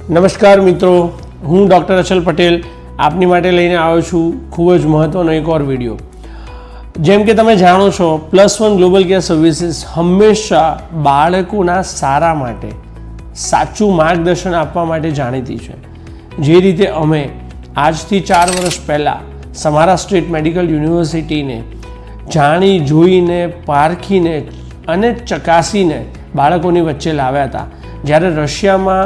નમસ્કાર મિત્રો, હું ડૉક્ટર અચલ પટેલ આપની માટે લઈને આવ્યો છું ખૂબ જ મહત્ત્વનો એક ઓર વિડીયો। જેમ કે તમે જાણો છો, +1 ગ્લોબલ કેર સર્વિસીસ હંમેશા બાળકોના સારા માટે સાચું માર્ગદર્શન આપવા માટે જાણીતી છે। જે રીતે અમે આજથી 4 વર્ષ પહેલાં સમારા સ્ટેટ મેડિકલ યુનિવર્સિટીને જાણી જોઈને પારખીને અને ચકાસીને બાળકોની વચ્ચે લાવ્યા હતા। જ્યારે રશિયામાં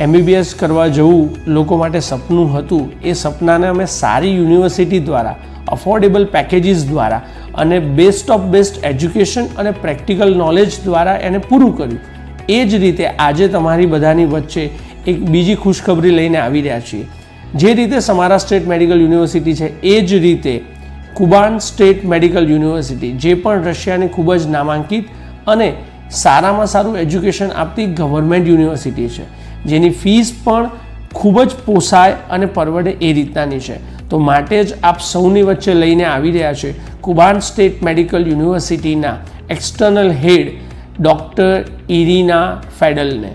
MBBS કરવા જવું લોકો માટે સપનું હતું, એ સપનાને અમે સારી યુનિવર્સિટી દ્વારા, અફોર્ડેબલ પેકેજીસ દ્વારા અને બેસ્ટ ઓફ બેસ્ટ એજ્યુકેશન અને પ્રેક્ટિકલ નોલેજ દ્વારા એને પૂરું કર્યું। એ જ રીતે આજે તમારી બધાની વચ્ચે એક બીજી ખુશખબરી લઈને આવી રહ્યા છીએ। જે રીતે સમારા સ્ટેટ મેડિકલ યુનિવર્સિટી છે, એ જ રીતે કુબાન સ્ટેટ મેડિકલ યુનિવર્સિટી, જે પણ રશિયાની ખૂબ જ નામાંકિત અને સારામાં સારું એજ્યુકેશન આપતી ગવર્મેન્ટ યુનિવર્સિટી છે, જેની ફીસ પણ ખૂબ જ પોસાય અને પરવડે એ રીતનાની છે। તો માટે જ આપ સૌની વચ્ચે લઈને આવી રહ્યા છે કુબાન સ્ટેટ મેડિકલ યુનિવર્સિટીના એક્સટર્નલ હેડ ડૉક્ટર ઇરિના ફેડલને।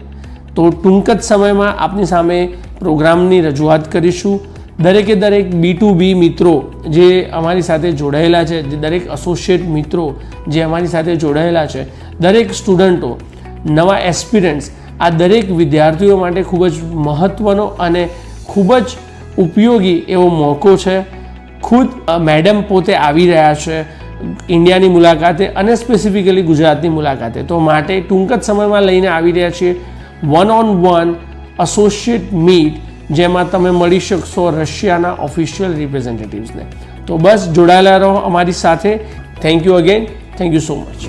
તો ટૂંક જ સમયમાં આપની સામે પ્રોગ્રામની રજૂઆત કરીશું। દરેકે દરેક B2B મિત્રો જે અમારી સાથે જોડાયેલા છે, જે દરેક એસોસિએટ મિત્રો જે અમારી સાથે જોડાયેલા છે, દરેક સ્ટુડન્ટો, નવા એસ્પિરન્ટ્સ, આ દરેક વિદ્યાર્થીઓ માટે ખૂબ જ મહત્ત્વનો અને ખૂબ જ ઉપયોગી એવો મોકો છે। ખુદ મેડમ પોતે આવી રહ્યા છે ઇન્ડિયાની મુલાકાતે અને સ્પેસિફિકલી ગુજરાતની મુલાકાતે। તો માટે ટૂંક જ સમયમાં લઈને આવી રહ્યા છીએ 1-on-1 એસોસિએટ મીટ, જેમાં તમે મળી શકશો રશિયાના ઓફિશિયલ રિપ્રેઝેન્ટેટિવ્સને। તો બસ જોડાયેલા રહો અમારી સાથે। Thank you again, thank you so much.